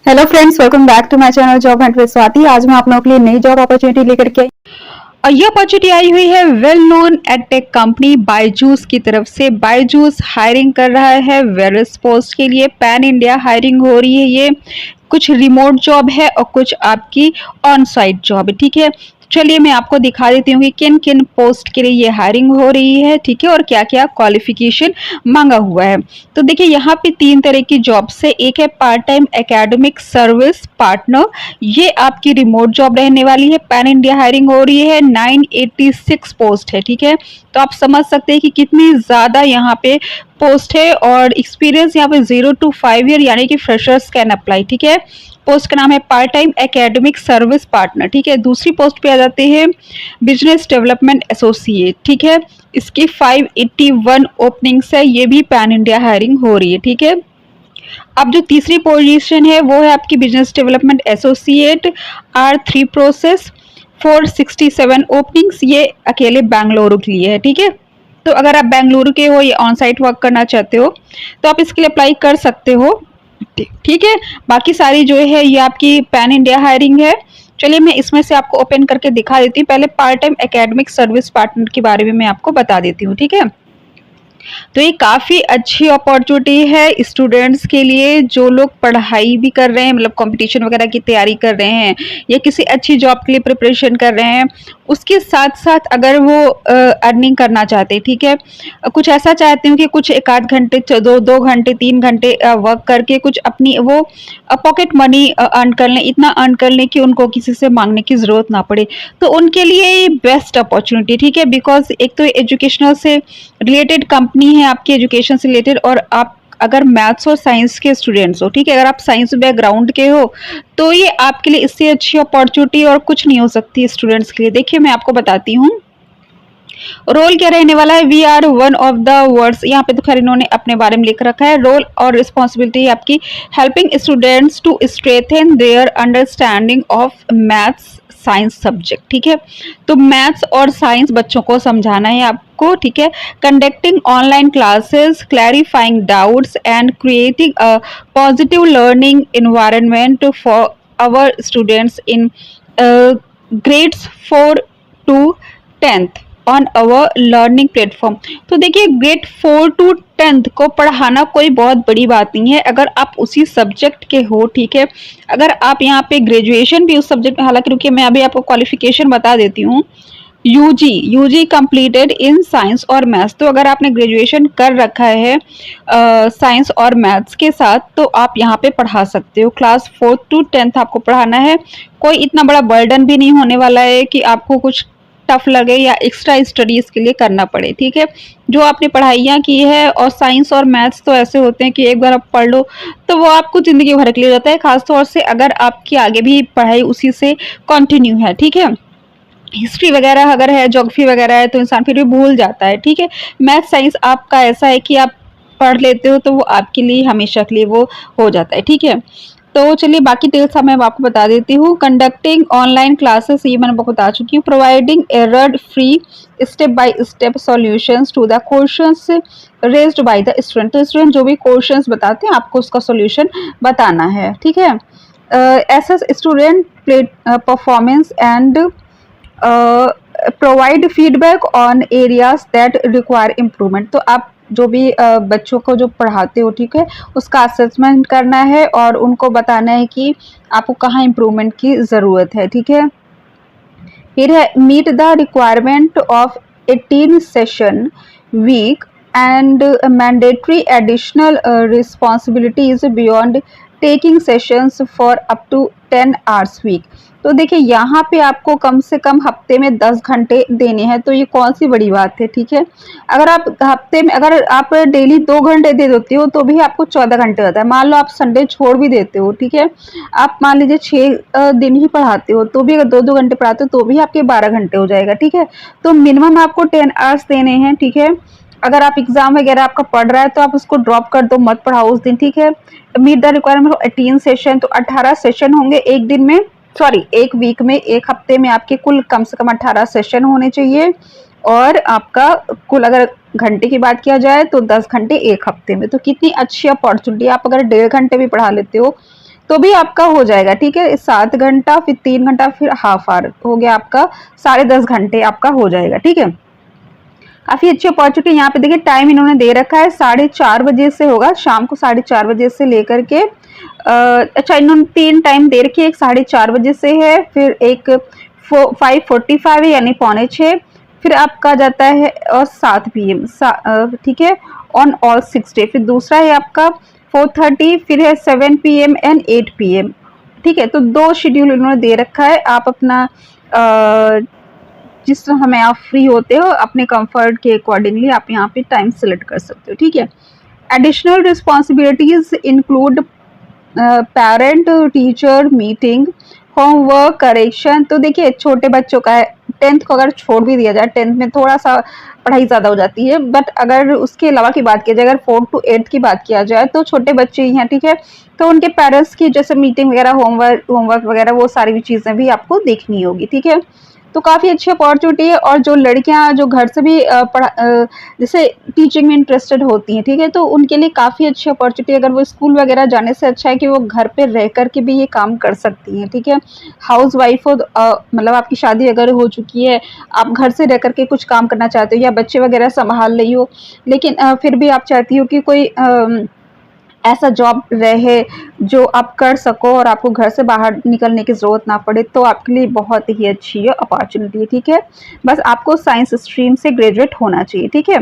Hello friends, welcome back to my channel job hunt with Swati. आज मैं आप लोगों के लिए नई जॉब अपॉर्चुनिटी लेकर के आई और ये अपॉर्चुनिटी आई हुई है well known edtech company Byju's की तरफ से। बायजूस हायरिंग कर रहा है वेरियस पोस्ट के लिए। पैन इंडिया हायरिंग हो रही है। ये कुछ रिमोट जॉब है और कुछ आपकी ऑन साइट जॉब है। ठीक है, चलिए मैं आपको दिखा देती हूँ कि किन किन पोस्ट के लिए ये हायरिंग हो रही है। ठीक है, और क्या क्या क्वालिफिकेशन मांगा हुआ है। तो देखिए यहाँ पे 3 तरह की जॉब्स है। एक है part time academic service partner, ये आपकी रिमोट जॉब रहने वाली है। पैन इंडिया हायरिंग हो रही है, 986 पोस्ट है। ठीक है, तो आप समझ सकते हैं कि कितनी ज्यादा यहाँ पे पोस्ट है और एक्सपीरियंस यहाँ पे 0 to 5 ईयर यानी कि फ्रेशर्स कैन अप्लाई। ठीक है, पोस्ट का नाम है part time academic service partner. ठीक है, दूसरी पोस्ट पे आ जाते हैं बिजनेस डेवलपमेंट एसोसिएट। ठीक है, इसकी 581 ओपनिंग्स है। ये भी पैन इंडिया हायरिंग हो रही है। ठीक है, अब जो तीसरी पोजीशन है वो है आपकी business development associate R3 process, 467 openings. ये अकेले बेंगलुरु के लिए है। ठीक है, तो अगर आप बेंगलुरु के हो या ऑन साइट वर्क करना चाहते हो तो आप इसके लिए अप्लाई कर सकते हो। ठीक है, बाकी सारी जो है ये आपकी पैन इंडिया हायरिंग है। चलिए मैं इसमें से आपको ओपन करके दिखा देती हूँ। पहले part time academic service partner के बारे में मैं आपको बता देती हूँ। ठीक है, तो ये काफ़ी अच्छी अपॉर्चुनिटी है स्टूडेंट्स के लिए जो लोग पढ़ाई भी कर रहे हैं, मतलब कंपटीशन वगैरह की तैयारी कर रहे हैं या किसी अच्छी जॉब के लिए प्रिपरेशन कर रहे हैं। उसके साथ साथ अगर वो अर्निंग करना चाहते हैं, ठीक है, कुछ ऐसा चाहते हो कि कुछ 1 आध घंटे, 2 घंटे, 3 घंटे वर्क करके कुछ अपनी वो पॉकेट मनी अर्न कर लें, इतना अर्न कर लें कि उनको किसी से मांगने की ज़रूरत ना पड़े, तो उनके लिए ये बेस्ट अपॉर्चुनिटी। ठीक है, बिकॉज एक तो एजुकेशनल से रिलेटेड कंपनी है, आपकी एजुकेशन से रिलेटेड, और आप अगर मैथ्स और साइंस के स्टूडेंट्स हो, ठीक है, अगर आप साइंस बैकग्राउंड के हो तो ये आपके लिए इससे अच्छी अपॉर्चुनिटी और कुछ नहीं हो सकती स्टूडेंट्स के लिए। देखिए मैं आपको बताती हूँ रोल क्या रहने वाला है। We are one of the words, यहाँ पे तो खैर इन्होंने अपने बारे में लिख रखा है। रोल और रिस्पॉन्सिबिलिटी आपकी helping students to strengthen their understanding of maths science subject. ठीक है, तो मैथ्स और साइंस बच्चों को समझाना है आपको। ठीक है, conducting online classes, clarifying doubts and creating a positive learning environment for our students in grades 4 to 10th on our learning platform. तो देखिए ग्रेड 4 to 10th को पढ़ाना कोई बहुत बड़ी बात नहीं है अगर आप उसी सब्जेक्ट के हो। ठीक है, अगर आप यहाँ पे ग्रेजुएशन भी उस सब्जेक्ट में, हालांकि रुकिए मैं अभी आपको क्वालिफिकेशन बता देती हूँ। यूजी कंप्लीटेड इन साइंस और मैथ्स, तो अगर आपने ग्रेजुएशन कर रखा है साइंस और मैथ्स के साथ तो आप यहाँ पे पढ़ा सकते हो। क्लास 4 to 10th आपको पढ़ाना है। कोई इतना बड़ा बर्डन भी नहीं होने वाला है कि आपको कुछ टफ लगे या एक्स्ट्रा स्टडीज के लिए करना पड़े। ठीक है, जो आपने पढ़ाइयाँ की है, और साइंस और मैथ्स तो ऐसे होते हैं कि एक बार आप पढ़ लो तो वो आपको जिंदगी भर के लिए जाता है, खासतौर से अगर आपकी आगे भी पढ़ाई उसी से कंटिन्यू है। ठीक है, हिस्ट्री वगैरह अगर है, ज्योग्राफी वगैरह है तो इंसान फिर भी भूल जाता है। ठीक है, मैथ साइंस आपका ऐसा है कि आप पढ़ लेते हो तो वो आपके लिए हमेशा के लिए वो हो जाता है। ठीक है, तो चलिए बाकी डिटेल्स मैं आपको बता देती हूँ। कंडक्टिंग ऑनलाइन क्लासेस, ये मैंने आपको बता चुकी हूँ। Providing error free step by step solutions to the questions raised by the student, तो स्टूडेंट जो भी क्वेश्चंस बताते हैं आपको उसका सॉल्यूशन बताना है। ठीक है, assess student performance and provide feedback on areas that require improvement, तो आप जो भी बच्चों को जो पढ़ाते हो, ठीक है, उसका असेसमेंट करना है और उनको बताना है कि आपको कहाँ इम्प्रूवमेंट की ज़रूरत है। ठीक है, फिर है meet the requirement of 18 session week and mandatory additional responsibilities beyond taking sessions for up to 10 hours week, तो देखिए यहाँ पे आपको कम से कम हफ्ते में 10 घंटे देने हैं, तो ये कौन सी बड़ी बात है। ठीक है, अगर आप हफ्ते में, अगर आप डेली 2 घंटे दे देते हो तो भी आपको 14 घंटे होता है। मान लो आप संडे छोड़ भी देते हो, ठीक है, आप मान लीजिए 6 दिन ही पढ़ाते हो तो भी अगर 2-2 घंटे पढ़ाते हो तो भी आपके 12 घंटे हो जाएगा। ठीक है, तो मिनिमम आपको 10 आवर्स देने हैं। ठीक है, अगर आप एग्जाम वगैरह आपका पढ़ रहा है तो आप उसको ड्रॉप कर दो, मत पढ़ाओ उस दिन। ठीक है, मीट द रिक्वायरमेंट 18 सेशन, तो 18 सेशन होंगे एक दिन में, सॉरी एक वीक में, एक हफ्ते में आपके कुल कम से कम 18 सेशन होने चाहिए। और आपका कुल अगर घंटे की बात किया जाए तो 10 घंटे एक हफ्ते में, तो कितनी अच्छी अपॉर्चुनिटी। आप अगर 1.5 घंटे भी पढ़ा लेते हो तो भी आपका हो जाएगा, ठीक है। 7 घंटा फिर 3 घंटा फिर हाफ आवर हो गया आपका, 10.5 घंटे आपका हो जाएगा, ठीक है। काफी अच्छी अपॉर्चुनिटी। यहाँ पे देखिए टाइम इन्होंने दे रखा है 4:30 बजे से होगा, शाम को 4:30 बजे से लेकर के अच्छा इन्होंने 3 टाइम दे रखी है, एक 4:30 बजे से है, फिर एक 5:45 यानी 5:45, फिर आपका जाता है और 7 PM, ठीक है, ऑन ऑल 6 डे। फिर दूसरा है आपका 4:30, फिर है 7 PM एंड 8 PM, ठीक है। तो 2 शेड्यूल इन्होंने दे रखा है। आप अपना जिस समय आप फ्री होते हो अपने कंफर्ट के अकॉर्डिंगली आप यहाँ पे टाइम सेलेक्ट कर सकते हो, ठीक है। Additional responsibilities include parent teacher meeting, homework correction. तो देखिए छोटे बच्चों का है, 10th को अगर छोड़ भी दिया जाए, 10th में थोड़ा सा पढ़ाई ज़्यादा हो जाती है, बट अगर उसके अलावा की बात की जाए, अगर 4th to 8th की बात किया जाए तो छोटे बच्चे ही हैं, ठीक है। तो उनके पेरेंट्स की जैसे मीटिंग वगैरह, होमवर्क वगैरह, वो सारी भी चीज़ें भी आपको देखनी होगी, ठीक है। तो काफ़ी अच्छी अपॉर्चुनिटी है। और जो लड़कियां जो घर से भी जैसे टीचिंग में इंटरेस्टेड होती हैं, ठीक है, तो उनके लिए काफ़ी अच्छी अपॉर्चुनिटी। अगर वो स्कूल वगैरह जाने से अच्छा है कि वो घर पे रह कर के भी ये काम कर सकती हैं, ठीक है। हाउस वाइफ हो, मतलब आपकी शादी अगर हो चुकी है, आप घर से रह कर के कुछ काम करना चाहते हो या बच्चे वगैरह संभाल रही हो, लेकिन फिर भी आप चाहती हो कि कोई ऐसा जॉब रहे जो आप कर सको और आपको घर से बाहर निकलने की ज़रूरत ना पड़े, तो आपके लिए बहुत ही अच्छी अपॉर्चुनिटी है, ठीक है। बस आपको साइंस स्ट्रीम से ग्रेजुएट होना चाहिए, ठीक है।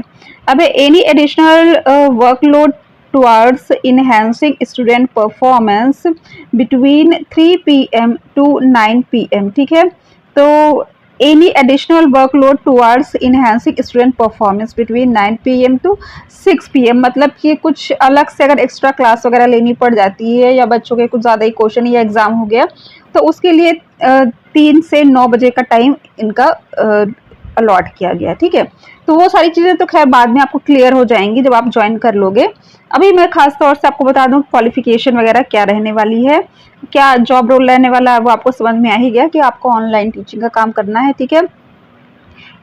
अब any additional workload towards enhancing student performance between 3 PM to 9 PM, ठीक है। तो any additional workload towards enhancing student performance between 9 PM to 6 PM, मतलब कि कुछ अलग से अगर एक्स्ट्रा क्लास वगैरह लेनी पड़ जाती है या बच्चों के कुछ ज़्यादा ही क्वेश्चन या एग्ज़ाम हो गया, तो उसके लिए 3 से 9 बजे का टाइम इनका अलॉट किया गया, ठीक है। तो वो सारी चीज़ें तो खैर बाद में आपको क्लियर हो जाएंगी जब आप ज्वाइन कर लोगे। अभी मैं खास तौर से आपको बता दूं क्वालिफिकेशन वगैरह क्या रहने वाली है, क्या जॉब रोल रहने वाला है, वो आपको समझ में आ ही गया कि आपको ऑनलाइन टीचिंग का काम करना है, ठीक है।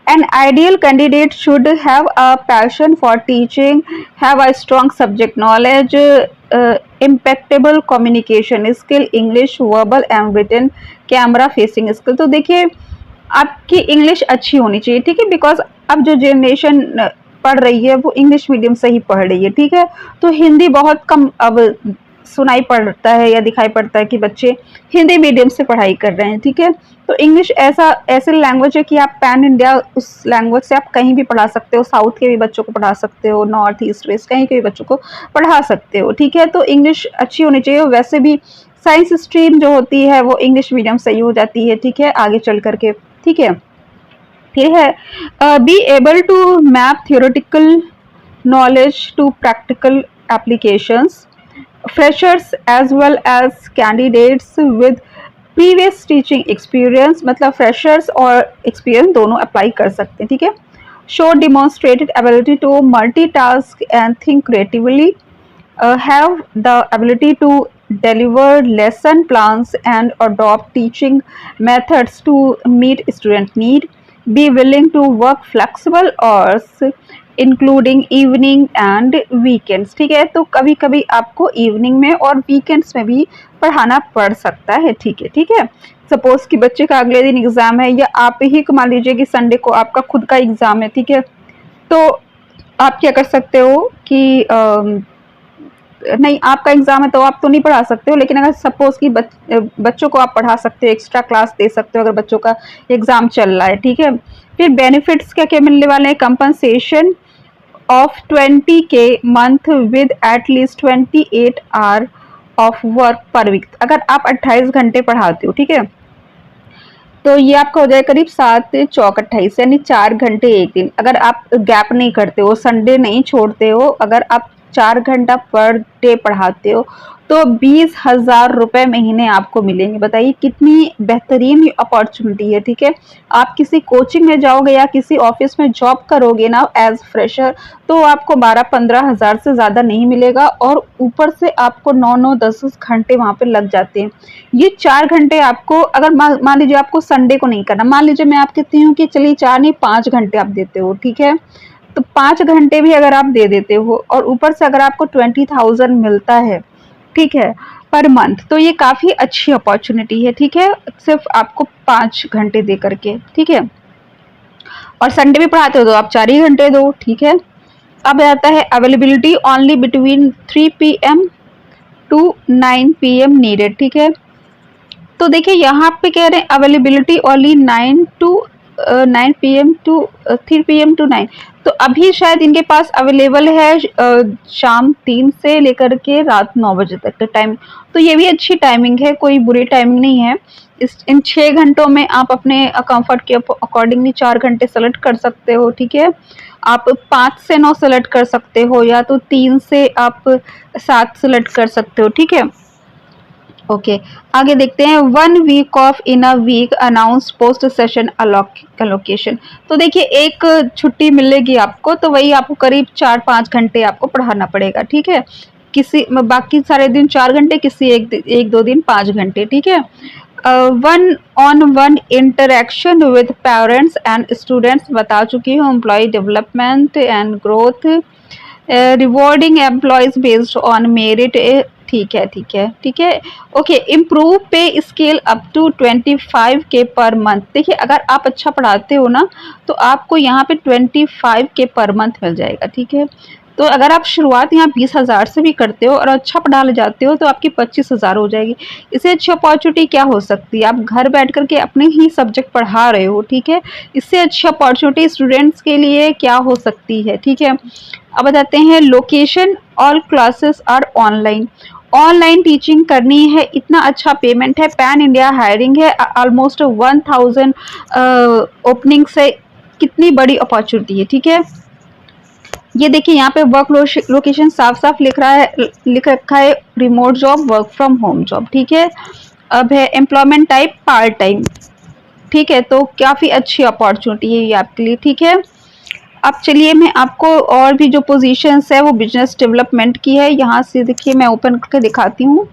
An ideal candidate should have a passion for teaching, have a strong subject knowledge, impeccable communication skill, English verbal and written, camera facing skill। तो देखिए आपकी इंग्लिश अच्छी होनी चाहिए, ठीक है, बिकॉज अब जो जनरेशन पढ़ रही है वो इंग्लिश मीडियम से ही पढ़ रही है, ठीक है। तो हिंदी बहुत कम अब सुनाई पड़ता है या दिखाई पड़ता है कि बच्चे हिंदी मीडियम से पढ़ाई कर रहे हैं, ठीक है। तो इंग्लिश ऐसे लैंग्वेज है कि आप पैन इंडिया उस लैंग्वेज से आप कहीं भी पढ़ा सकते हो, साउथ के भी बच्चों को पढ़ा सकते हो, नॉर्थ ईस्ट वेस्ट कहीं के भी बच्चों को पढ़ा सकते हो, ठीक है। तो इंग्लिश अच्छी होनी चाहिए। वैसे भी साइंस स्ट्रीम जो होती है वो इंग्लिश मीडियम से ही हो जाती है, ठीक है, आगे चल करके, ठीक है। फिर है be able to map theoretical knowledge to practical applications, freshers as well as candidates with previous teaching experience, मतलब फ्रेशर्स और एक्सपीरियंस दोनों अप्लाई कर सकते हैं, ठीक है। Show demonstrated ability to multitask and think creatively, have the ability to deliver lesson plans and adopt teaching methods to meet student need, be willing to work flexible hours including evening and weekends, ठीक है। तो कभी कभी आपको evening में और weekends में भी पढ़ाना पड़ सकता है, ठीक है, ठीक है। सपोज कि बच्चे का अगले दिन एग्ज़ाम है या आप ही मान लीजिए कि संडे को आपका खुद का एग्ज़ाम है, ठीक है। तो आप क्या कर सकते हो कि नहीं आपका एग्जाम है तो आप तो नहीं पढ़ा सकते हो, लेकिन अगर सपोज कि बच्चों को आप पढ़ा सकते हो, एक्स्ट्रा क्लास दे सकते हो अगर बच्चों का एग्जाम चल रहा है, ठीक है। फिर बेनिफिट्स क्या क्या मिलने वाले हैं, compensation of 20K month with at least 28 hour of work per week. अगर आप 28 घंटे पढ़ाते हो, ठीक है, तो ये आपका हो जाए करीब 7 चौक 28 यानी 4 घंटे एक दिन। अगर आप गैप नहीं करते हो, संडे नहीं छोड़ते हो, अगर आप 4 घंटा पर डे पढ़ाते हो तो 20,000 रुपये महीने आपको मिलेंगे। बताइए कितनी बेहतरीन अपॉर्चुनिटी है, ठीक है। आप किसी कोचिंग में जाओगे या किसी ऑफिस में जॉब करोगे ना एज फ्रेशर, तो आपको 12-15 हज़ार से ज़्यादा नहीं मिलेगा और ऊपर से आपको 9-9, 10-10 घंटे वहाँ पे लग जाते हैं। ये 4 घंटे आपको अगर मान लीजिए आपको संडे को नहीं करना, मान लीजिए मैं आप कहती हूँ कि चलिए 4 नहीं 5 घंटे आप देते हो, ठीक है, तो 5 घंटे भी अगर आप दे देते हो और ऊपर से अगर आपको 20,000 मिलता है, ठीक है, पर मंथ, तो ये काफ़ी अच्छी अपॉर्चुनिटी है, ठीक है, सिर्फ आपको 5 घंटे दे करके, ठीक है, और संडे भी पढ़ाते हो तो आप 4 ही घंटे दो, ठीक है। अब आता है availability only between 3 PM to 9 PM needed, ठीक है। तो देखिए यहाँ पे कह रहे हैं availability only 9 PM to 3 PM to 9, तो अभी शायद इनके पास अवेलेबल है शाम 3 से लेकर के रात 9 बजे तक का टाइम, तो ये भी अच्छी टाइमिंग है, कोई बुरी टाइमिंग नहीं है। इन 6 घंटों में आप अपने कंफर्ट के अकॉर्डिंगली 4 घंटे सेलेक्ट कर सकते हो, ठीक है। आप 5 से 9 सेलेक्ट कर सकते हो या तो 3 से आप 7 सेलेक्ट कर सकते हो, ठीक है। ओके, आगे देखते हैं 1 week off in a week announce post session allocation. तो देखिए एक छुट्टी मिलेगी आपको, तो वही आपको करीब 4-5 घंटे आपको पढ़ाना पड़ेगा, ठीक है। किसी बाकी सारे दिन 4 घंटे, किसी एक दो दिन 5 घंटे, ठीक है। 1-on-1 interaction with parents and students बता चुकी हूँ, employ development and growth, rewarding employees based on merit, ठीक है, ठीक है, ठीक है। Okay, improve pay scale up to 25K per month. देखिए अगर आप अच्छा पढ़ाते हो ना तो आपको यहाँ पे 25K पर मंथ मिल जाएगा, ठीक है। तो अगर आप शुरुआत यहाँ 20,000 से भी करते हो और अच्छा पढ़ा ले जाते हो तो आपकी 25,000 हो जाएगी। इससे अच्छी अपॉर्चुनिटी क्या हो सकती है, आप घर बैठ करके अपने ही सब्जेक्ट पढ़ा रहे हो, ठीक है। इससे अच्छी अपॉर्चुनिटी स्टूडेंट्स के लिए क्या हो सकती है, ठीक है। अब बताते हैं location, all classes are online, online teaching करनी है, इतना अच्छा पेमेंट है, पैन इंडिया हायरिंग है, ऑलमोस्ट 1000 ओपनिंग से, कितनी बड़ी अपॉर्चुनिटी है, ठीक है। ये देखिए यहाँ पे वर्क लोकेशन साफ साफ लिख रखा है, remote job, work from home job, ठीक है। अब है एम्प्लॉयमेंट टाइप पार्ट टाइम, ठीक है, तो काफ़ी अच्छी अपॉर्चुनिटी है ये आपके लिए, ठीक है। अब चलिए मैं आपको और भी जो पोजीशंस है वो बिजनेस डेवलपमेंट की है, यहाँ से देखिए मैं ओपन करके दिखाती हूँ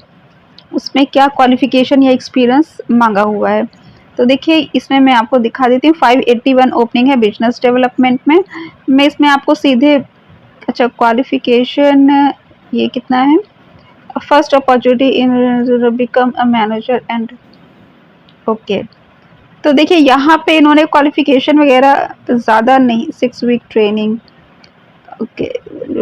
उसमें क्या क्वालिफिकेशन या एक्सपीरियंस मांगा हुआ है। तो देखिए इसमें मैं आपको दिखा देती हूँ, 581 ओपनिंग है बिजनेस डेवलपमेंट में। मैं इसमें आपको सीधे, अच्छा क्वालिफिकेशन ये कितना है, first opportunity in become a manager and, okay. तो देखिए यहाँ पे इन्होंने क्वालिफिकेशन वगैरह ज़्यादा नहीं, 6 week training, okay,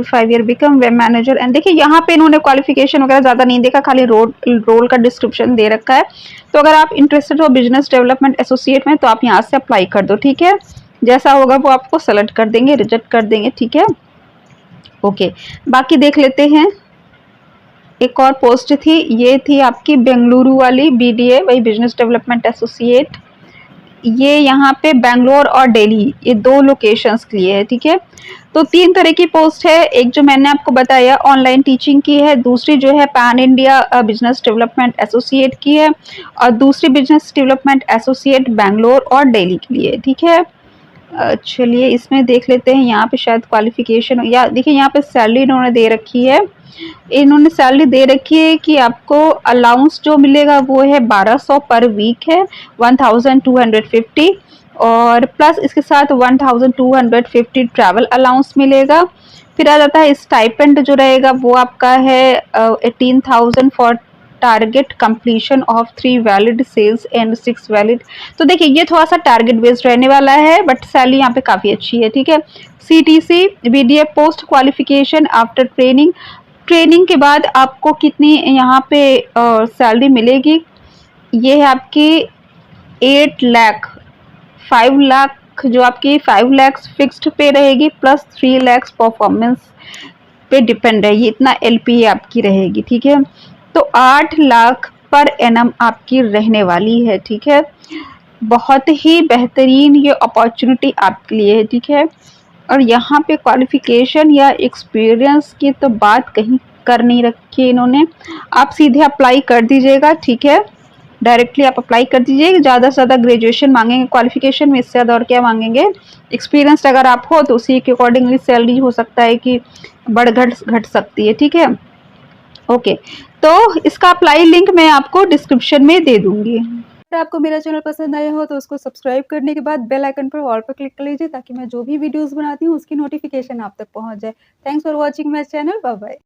5 year become web manager and, देखिए यहाँ पे इन्होंने क्वालिफिकेशन वगैरह ज़्यादा नहीं देखा, खाली रोल का डिस्क्रिप्शन दे रखा है। तो अगर आप इंटरेस्टेड हो बिजनेस डेवलपमेंट एसोसिएट में तो आप यहाँ से अप्लाई कर दो, ठीक है। जैसा होगा वो आपको सेलेक्ट कर देंगे, रिजेक्ट कर देंगे, ठीक है। ओके, बाकी देख लेते हैं। एक और पोस्ट थी, ये थी आपकी बेंगलुरु वाली BDA, वही बिजनेस डेवलपमेंट एसोसिएट। ये यहाँ पे बेंगलोर और दिल्ली, ये 2 लोकेशंस के लिए है, ठीक है। तो 3 तरह की पोस्ट है, एक जो मैंने आपको बताया ऑनलाइन टीचिंग की है, दूसरी जो है pan India business development associate की है, और दूसरी बिजनेस डेवलपमेंट एसोसिएट बेंगलोर और दिल्ली के लिए, ठीक है। चलिए इसमें देख लेते हैं, यहाँ पे शायद क्वालिफिकेशन, या देखिए यहाँ पे सैलरी इन्होंने दे रखी है, इन्होंने सैलरी दे रखी है कि आपको अलाउंस जो मिलेगा वो है 1200 पर वीक है, 1250, और प्लस इसके साथ 1250 ट्रैवल अलाउंस मिलेगा। फिर आ जाता है स्टाइपेंड जो रहेगा वो आपका है 18,000 for target completion of 3 valid sales and 6 valid. तो देखिए ये थोड़ा सा टारगेट बेस्ड रहने वाला है, बट सैलरी यहाँ पे काफ़ी अच्छी है, ठीक है। CTC BDA post qualification after training, training के बाद आपको कितनी यहाँ पे सैलरी मिलेगी, ये है आपकी 8 लाख, 5 लाख जो आपकी 5 लाख फिक्स्ड पे रहेगी, प्लस 3 लाख परफॉर्मेंस पे डिपेंड है, ये इतना LPA आपकी रहेगी, ठीक है। तो 8 लाख पर एनम आपकी रहने वाली है, ठीक है। बहुत ही बेहतरीन ये अपॉर्चुनिटी आपके लिए है, ठीक है। और यहाँ पे क्वालिफिकेशन या एक्सपीरियंस की तो बात कहीं कर नहीं रखी है इन्होंने, आप सीधे अप्लाई कर दीजिएगा, ठीक है। डायरेक्टली आप अप्लाई कर दीजिए, ज़्यादा से ज़्यादा ग्रेजुएशन मांगेंगे क्वालिफिकेशन में, इससे ज़्यादा और क्या मांगेंगे। एक्सपीरियंस अगर आप हो तो उसी के अकॉर्डिंगली सैलरी हो सकता है कि बढ़ घट सकती है, ठीक है। ओके, तो इसका अप्लाई लिंक मैं आपको डिस्क्रिप्शन में दे दूंगी। अगर आपको मेरा चैनल पसंद आया हो तो उसको सब्सक्राइब करने के बाद बेल आइकन पर ऑल पर क्लिक कर लीजिए, ताकि मैं जो भी वीडियोस बनाती हूँ उसकी नोटिफिकेशन आप तक पहुँच जाए। Thanks for watching my channel, bye bye.